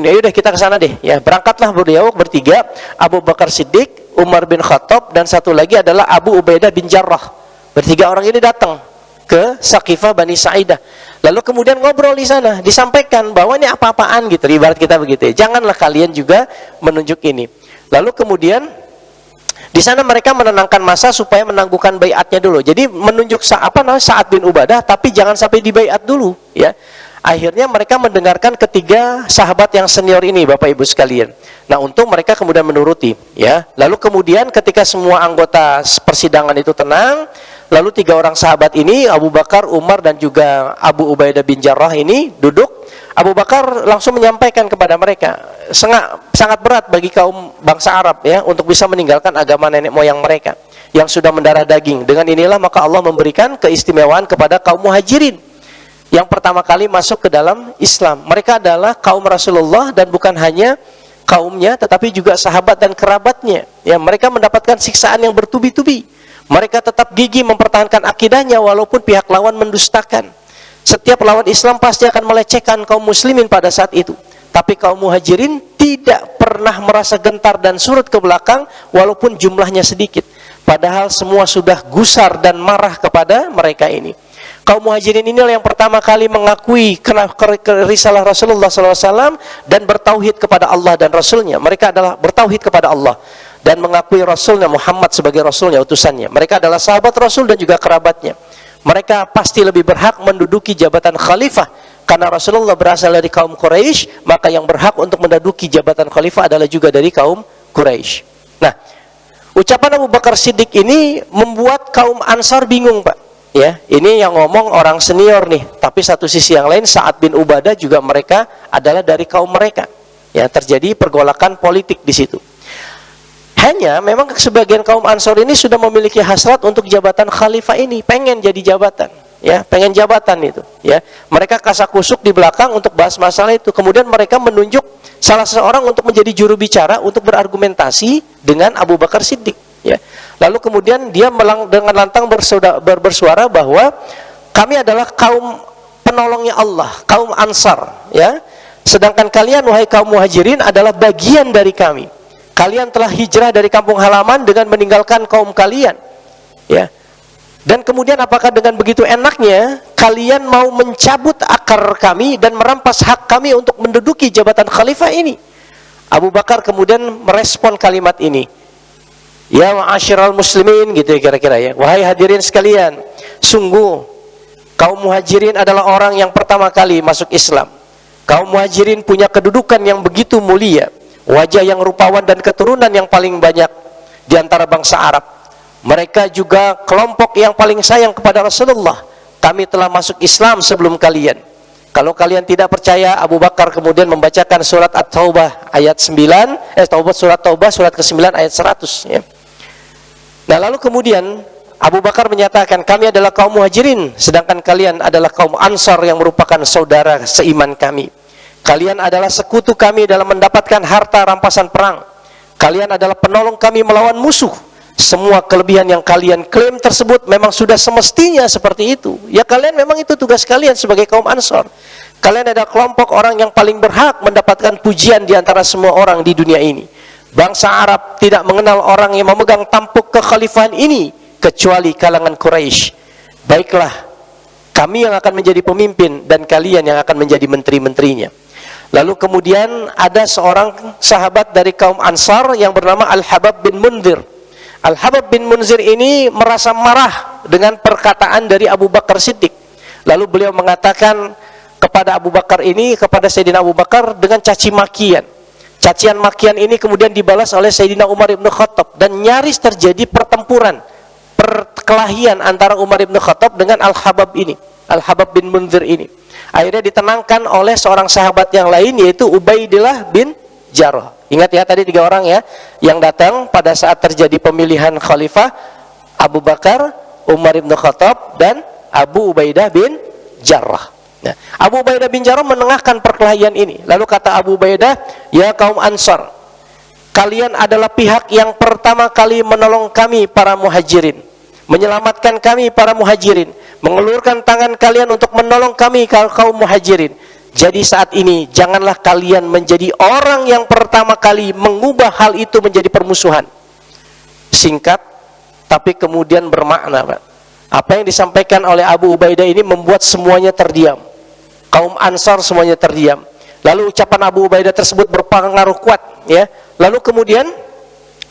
Ya udah kita ke sana deh, ya berangkatlah beliau bertiga, Abu Bakar Siddiq, Umar bin Khattab, dan satu lagi adalah Abu Ubaidah bin Jarrah. Bertiga orang ini datang ke Saqifah Bani Sa'idah. Lalu kemudian ngobrol di sana, disampaikan bahwa ini apa-apaan gitu, ibarat kita begitu ya. Janganlah kalian juga menunjuk ini. Lalu kemudian di sana mereka menenangkan masa supaya menangguhkan baiatnya dulu. Jadi menunjuk Sa'ad bin Ubadah, tapi jangan sampai dibaiat dulu, ya. Akhirnya mereka mendengarkan ketiga sahabat yang senior ini, Bapak Ibu sekalian. Nah, untung mereka kemudian menuruti, ya. Lalu kemudian ketika semua anggota persidangan itu tenang, lalu tiga orang sahabat ini, Abu Bakar, Umar, dan juga Abu Ubaidah bin Jarrah ini duduk. Abu Bakar langsung menyampaikan kepada mereka, sangat berat bagi kaum bangsa Arab ya untuk bisa meninggalkan agama nenek moyang mereka yang sudah mendarah daging. Dengan inilah maka Allah memberikan keistimewaan kepada kaum Muhajirin yang pertama kali masuk ke dalam Islam. Mereka adalah kaum Rasulullah, dan bukan hanya kaumnya tetapi juga sahabat dan kerabatnya. Ya, mereka mendapatkan siksaan yang bertubi-tubi. Mereka tetap gigih mempertahankan akidahnya walaupun pihak lawan mendustakan. Setiap lawan Islam pasti akan melecehkan kaum muslimin pada saat itu. Tapi kaum Muhajirin tidak pernah merasa gentar dan surut ke belakang walaupun jumlahnya sedikit. Padahal semua sudah gusar dan marah kepada mereka ini. Kaum Muhajirin inilah yang pertama kali mengakui risalah Rasulullah SAW dan bertauhid kepada Allah dan Rasulnya. Mereka adalah bertauhid kepada Allah dan mengakui Rasulnya Muhammad sebagai Rasulnya, utusannya. Mereka adalah sahabat Rasul dan juga kerabatnya. Mereka pasti lebih berhak menduduki jabatan khalifah karena Rasulullah berasal dari kaum Quraisy, maka yang berhak untuk menduduki jabatan khalifah adalah juga dari kaum Quraisy. Nah, ucapan Abu Bakar Siddiq ini membuat kaum Ansar bingung, Pak. Ya, ini yang ngomong orang senior nih, tapi satu sisi yang lain Sa'ad bin Ubadah juga mereka adalah dari kaum mereka. Ya, terjadi pergolakan politik di situ. Hanya memang sebagian kaum Ansor ini sudah memiliki hasrat untuk jabatan khalifah ini, pengen jadi jabatan, ya, pengen jabatan itu, ya. Mereka kasak-kusuk di belakang untuk bahas masalah itu. Kemudian mereka menunjuk salah seorang untuk menjadi juru bicara untuk berargumentasi dengan Abu Bakar Siddiq, ya. Lalu kemudian dia dengan lantang bersuara bahwa kami adalah kaum penolongnya Allah, kaum Ansar, ya. Sedangkan kalian wahai kaum Muhajirin adalah bagian dari kami. Kalian telah hijrah dari kampung halaman dengan meninggalkan kaum kalian, ya. Dan kemudian apakah dengan begitu enaknya kalian mau mencabut akar kami dan merampas hak kami untuk menduduki jabatan khalifah ini? Abu Bakar kemudian merespon kalimat ini, ya ma'asyiral muslimin, gitu ya kira-kira ya. Wahai hadirin sekalian, sungguh kaum Muhajirin adalah orang yang pertama kali masuk Islam. Kaum Muhajirin punya kedudukan yang begitu mulia, wajah yang rupawan dan keturunan yang paling banyak di antara bangsa Arab. Mereka juga kelompok yang paling sayang kepada Rasulullah. Kami telah masuk Islam sebelum kalian. Kalau kalian tidak percaya, Abu Bakar kemudian membacakan surat At-Taubah ayat 9, surat Taubah surat ke-9 ayat 100, ya. Nah, lalu kemudian Abu Bakar menyatakan, kami adalah kaum Muhajirin, sedangkan kalian adalah kaum Ansar yang merupakan saudara seiman kami. Kalian adalah sekutu kami dalam mendapatkan harta rampasan perang. Kalian adalah penolong kami melawan musuh. Semua kelebihan yang kalian klaim tersebut memang sudah semestinya seperti itu. Ya, kalian memang itu tugas kalian sebagai kaum Ansar. Kalian adalah kelompok orang yang paling berhak mendapatkan pujian di antara semua orang di dunia ini. Bangsa Arab tidak mengenal orang yang memegang tampuk kekhalifahan ini kecuali kalangan Quraisy. Baiklah, kami yang akan menjadi pemimpin dan kalian yang akan menjadi menteri-menterinya. Lalu kemudian ada seorang sahabat dari kaum Ansar yang bernama Al-Habab bin Mundhir. Al-Habab bin Munzir ini merasa marah dengan perkataan dari Abu Bakar Siddiq. Lalu beliau mengatakan kepada Abu Bakar ini, kepada Sayyidina Abu Bakar dengan caci makian. Cacian makian ini kemudian dibalas oleh Sayyidina Umar ibn Khattab, dan nyaris terjadi pertempuran, perkelahian antara Umar ibn Khattab dengan Al-Habab ini, Al-Habab bin Munzir ini. Akhirnya ditenangkan oleh seorang sahabat yang lain, yaitu Ubaidillah bin Jarrah. Ingat ya, tadi 3 orang ya yang datang pada saat terjadi pemilihan khalifah: Abu Bakar, Umar ibn Khattab, dan Abu Ubaidah bin Jarrah. Nah, Abu Ubaidah bin Jarrah menengahkan perkelahian ini. Lalu kata Abu Ubaidah, "Ya kaum Ansar, kalian adalah pihak yang pertama kali menolong kami para muhajirin, menyelamatkan kami para muhajirin, mengulurkan tangan kalian untuk menolong kami kaum muhajirin. Jadi saat ini janganlah kalian menjadi orang yang pertama kali mengubah hal itu menjadi permusuhan." Singkat tapi kemudian bermakna, Pak. Apa yang disampaikan oleh Abu Ubaidah ini membuat semuanya terdiam. Kaum Ansar semuanya terdiam. Lalu ucapan Abu Ubaidah tersebut berpengaruh kuat, ya. Lalu kemudian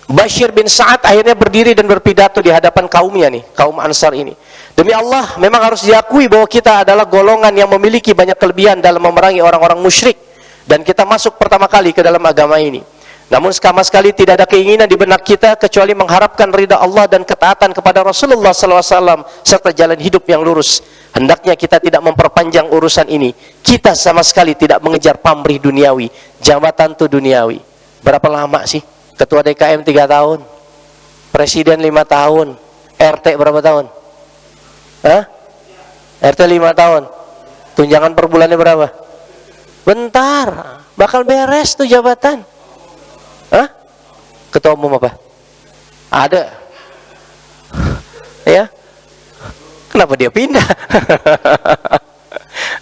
Bashir bin Sa'ad akhirnya berdiri dan berpidato di hadapan kaumnya nih, kaum Ansar ini. Demi Allah, memang harus diakui bahwa kita adalah golongan yang memiliki banyak kelebihan dalam memerangi orang-orang musyrik, dan kita masuk pertama kali ke dalam agama ini. Namun sama sekali tidak ada keinginan di benak kita kecuali mengharapkan ridha Allah dan ketaatan kepada Rasulullah SAW serta jalan hidup yang lurus. Hendaknya kita tidak memperpanjang urusan ini. Kita sama sekali tidak mengejar pamrih duniawi, jabatan itu duniawi. Berapa lama sih? Ketua DKM 3 tahun, Presiden 5 tahun, RT berapa tahun? Hah? RT 5 tahun. Tunjangan per bulannya berapa? Bentar, bakal beres tuh jabatan. Hah? Ketua umum apa? Ada. Ya. Kenapa dia pindah?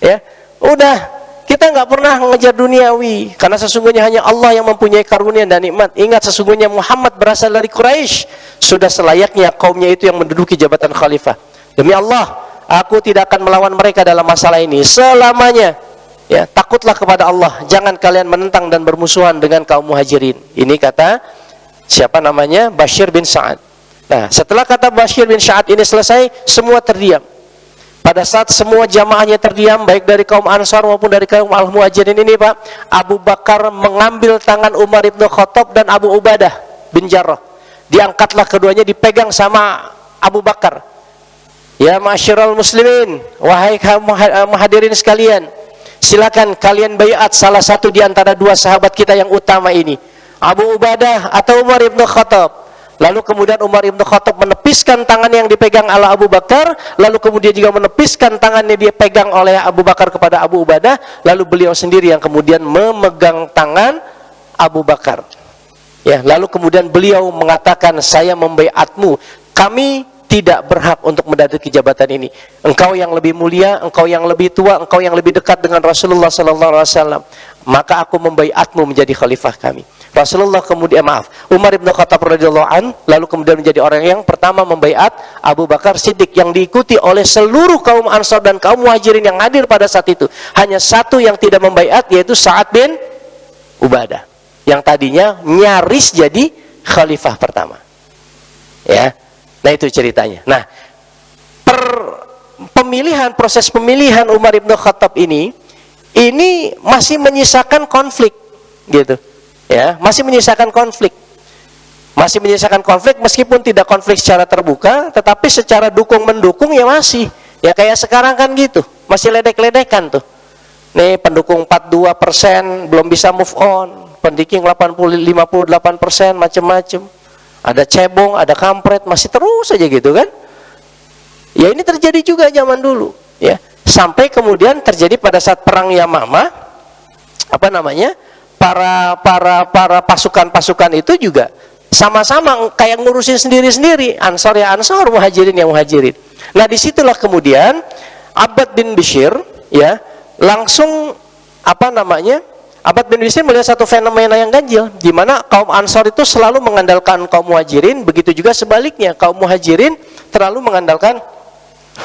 Ya. Udah, kita nggak pernah mengejar duniawi, karena sesungguhnya hanya Allah yang mempunyai karunia dan nikmat. Ingat, sesungguhnya Muhammad berasal dari Quraisy. Sudah selayaknya kaumnya itu yang menduduki jabatan khalifah. Demi Allah, aku tidak akan melawan mereka dalam masalah ini selamanya. Ya, takutlah kepada Allah, jangan kalian menentang dan bermusuhan dengan kaum muhajirin. Ini kata siapa namanya? Bashir bin Sa'ad. Nah, setelah kata Bashir bin Sa'ad ini selesai, semua terdiam. Pada saat semua jamaahnya terdiam, baik dari kaum Ansar maupun dari kaum Al-Muhajirin ini, Pak, Abu Bakar mengambil tangan Umar ibn Khattab dan Abu Ubadah bin Jarrah. Diangkatlah keduanya, dipegang sama Abu Bakar. Ya ma'asyiral muslimin, wahai kaum hadirin sekalian, silakan kalian baiat salah satu di antara 2 sahabat kita yang utama ini, Abu Ubadah atau Umar ibn Khattab. Lalu kemudian Umar ibn Khattab menepiskan tangan yang dipegang oleh Abu Bakar, lalu kemudian juga menepiskan tangan yang dipegang oleh Abu Bakar kepada Abu Ubadah, lalu beliau sendiri yang kemudian memegang tangan Abu Bakar. Ya, lalu kemudian beliau mengatakan, saya membaiatmu, kami tidak berhak untuk menduduki jabatan ini. Engkau yang lebih mulia, engkau yang lebih tua, engkau yang lebih dekat dengan Rasulullah SAW. Maka aku membaiatmu menjadi khalifah kami. Rasulullah kemudian, Umar ibn Khattab radhiyallahu an, lalu kemudian menjadi orang yang pertama membaiat Abu Bakar Siddiq, yang diikuti oleh seluruh kaum Ansar dan kaum Muhajirin yang hadir pada saat itu. Hanya satu yang tidak membaiat, yaitu Sa'ad bin Ubadah, yang tadinya nyaris jadi khalifah pertama. Ya. Nah, itu ceritanya. Nah, proses pemilihan Umar ibn Khattab ini masih menyisakan konflik, gitu. Ya, masih menyisakan konflik. Masih menyisakan konflik meskipun tidak konflik secara terbuka, tetapi secara dukung-mendukung ya masih. Ya kayak sekarang kan gitu, masih ledek-ledekan tuh. Nih pendukung 42% belum bisa move on, pendukung 58%, macam-macam. Ada cebong, ada kampret, masih terus aja gitu kan. Ya ini terjadi juga zaman dulu, ya. Sampai kemudian terjadi pada saat perang Yamamah, apa namanya? Para pasukan-pasukan itu juga sama-sama kayak ngurusin sendiri-sendiri, Ansar ya Ansar, Muhajirin ya Muhajirin. Nah, disitulah kemudian Abbad bin Bishr, ya, langsung apa namanya? Abbad bin Bishr melihat satu fenomena yang ganjil, di mana kaum Ansar itu selalu mengandalkan kaum Muhajirin, begitu juga sebaliknya, kaum Muhajirin terlalu mengandalkan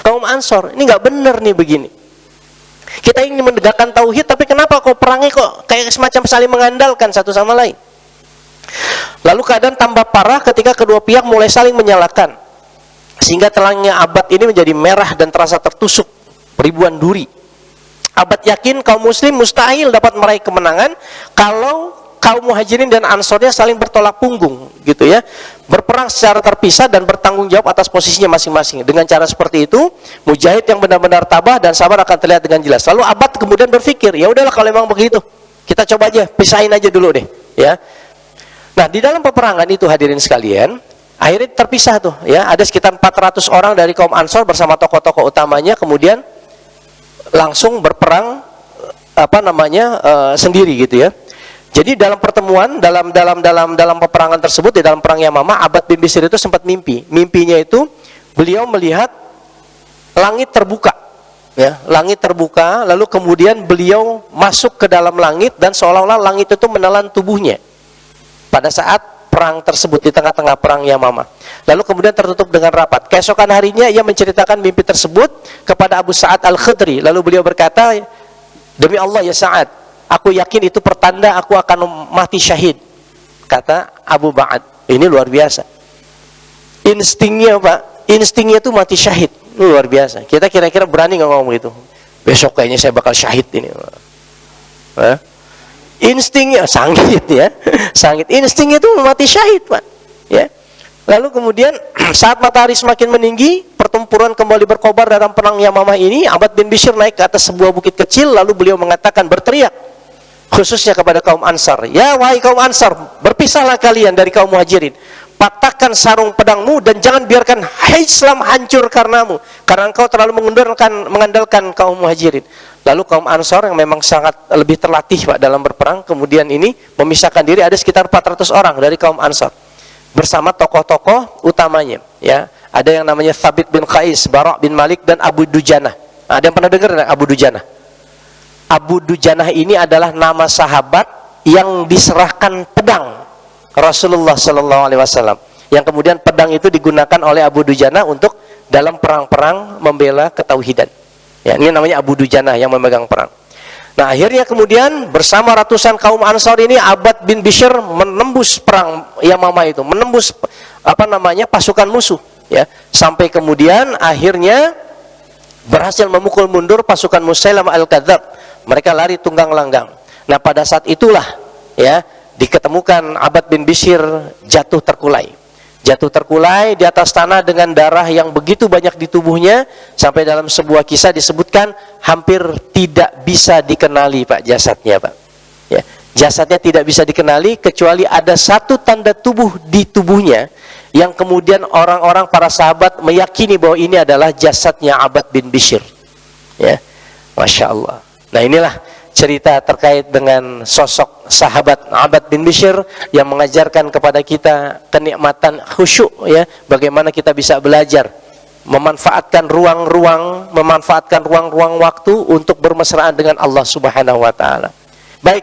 kaum Ansar. Ini nggak benar nih begini. Kita ingin menegakkan tauhid, tapi kenapa kok perangnya kok kayak semacam saling mengandalkan satu sama lain? Lalu keadaan tambah parah ketika kedua pihak mulai saling menyalahkan, sehingga telangnya Abad ini menjadi merah dan terasa tertusuk ribuan duri. Abad yakin kaum muslim mustahil dapat meraih kemenangan kalau kaum muhajirin dan ansornya saling bertolak punggung, gitu ya, berperang secara terpisah dan bertanggung jawab atas posisinya masing-masing. Dengan cara seperti itu, mujahid yang benar-benar tabah dan sabar akan terlihat dengan jelas. Lalu Abad kemudian berpikir, ya udahlah kalau memang begitu, kita coba aja, pisahin aja dulu deh, ya. Nah, di dalam peperangan itu hadirin sekalian, akhirnya terpisah tuh, ya. Ada sekitar 400 orang dari kaum Ansor bersama tokoh-tokoh utamanya, kemudian langsung berperang sendiri, gitu ya. Jadi dalam pertemuan, dalam peperangan tersebut, di dalam perang Yamamah, Abad bin Bishr itu sempat mimpi. Mimpinya itu beliau melihat langit terbuka, ya, langit terbuka, lalu kemudian beliau masuk ke dalam langit dan seolah-olah langit itu menelan tubuhnya pada saat perang tersebut, di tengah-tengah perang Yamamah. Lalu kemudian tertutup dengan rapat. Keesokan harinya ia menceritakan mimpi tersebut kepada Abu Sa'ad Al-Khudri. Lalu beliau berkata, demi Allah ya Sa'ad, aku yakin itu pertanda aku akan mati syahid. Kata Abu Ba'ad. Ini luar biasa. Instingnya Pak, instingnya itu mati syahid. Ini luar biasa. Kita kira-kira berani nggak ngomong gitu? Besok kayaknya saya bakal syahid ini. Instingnya sangit, ya, sangit. Instingnya itu mati syahid, Pak, ya. Lalu kemudian saat matahari semakin meninggi, pertempuran kembali berkobar dalam perang Yamamah ini. Abad bin Bishr naik ke atas sebuah bukit kecil, lalu beliau mengatakan, berteriak khususnya kepada kaum Ansar, ya wahai kaum Ansar, berpisahlah kalian dari kaum Muhajirin, patahkan sarung pedangmu dan jangan biarkan Islam hancur karenamu, karena engkau terlalu mengandalkan kaum Muhajirin. Lalu kaum Ansor yang memang sangat lebih terlatih Pak dalam berperang, kemudian ini memisahkan diri. Ada sekitar 400 orang dari kaum Ansor bersama tokoh-tokoh utamanya, ya. Ada yang namanya Thabit bin Qais, Bara' bin Malik, dan Abu Dujanah. Ada yang pernah dengar Abu Dujanah? Abu Dujanah ini adalah nama sahabat yang diserahkan pedang Rasulullah SAW, yang kemudian pedang itu digunakan oleh Abu Dujanah untuk dalam perang-perang membela ketauhidan. Ya, ini namanya Abu Dujanah yang memegang perang. Nah, akhirnya kemudian bersama ratusan kaum Ansor ini, Abad bin Bishr menembus perang Yamamah itu, menembus pasukan musuh, ya, sampai kemudian akhirnya berhasil memukul mundur pasukan Musailamah Al-Kadzab. Mereka lari tunggang langgang. Nah, pada saat itulah, ya, diketemukan Abad bin Bishr jatuh terkulai. Jatuh terkulai di atas tanah dengan darah yang begitu banyak di tubuhnya, sampai dalam sebuah kisah disebutkan hampir tidak bisa dikenali Pak jasadnya, Pak. Ya, jasadnya tidak bisa dikenali kecuali ada satu tanda tubuh di tubuhnya yang kemudian orang-orang para sahabat meyakini bahwa ini adalah jasadnya Abad bin Bishr. Ya, Masya Allah. Nah, inilah cerita terkait dengan sosok sahabat Abad bin Bishr yang mengajarkan kepada kita kenikmatan khusyuk, ya, bagaimana kita bisa belajar memanfaatkan memanfaatkan ruang-ruang waktu untuk bermesraan dengan Allah Subhanahu wa taala. Baik,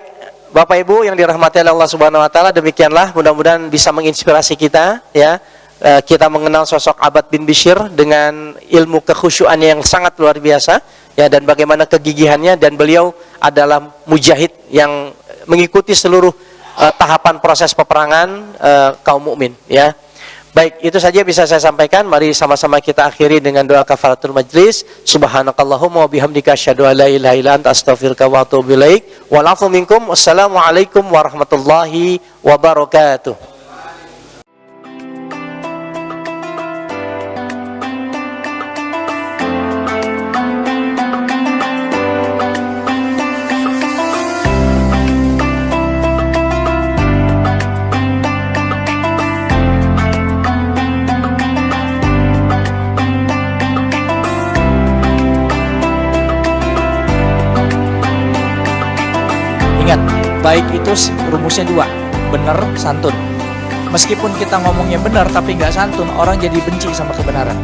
Bapak Ibu yang dirahmati oleh Allah Subhanahu wa taala, demikianlah mudah-mudahan bisa menginspirasi kita, ya. Kita mengenal sosok Abad bin Bishr dengan ilmu kekhusyuannya yang sangat luar biasa, ya, dan bagaimana kegigihannya, dan beliau adalah mujahid yang mengikuti seluruh tahapan proses peperangan kaum mukmin, ya. Baik, itu saja bisa saya sampaikan. Mari sama-sama kita akhiri dengan doa kafaratul majlis. Subhanakallahumma wa bihamdika asyhadu an la ilaha illa anta astaghfiruka wa atubu ilaik. Wal 'afwu minkum. Wassalamualaikum warahmatullahi wabarakatuh. Ingat, baik itu rumusnya dua, benar, santun. Meskipun kita ngomongnya benar tapi nggak santun, orang jadi benci sama kebenaran.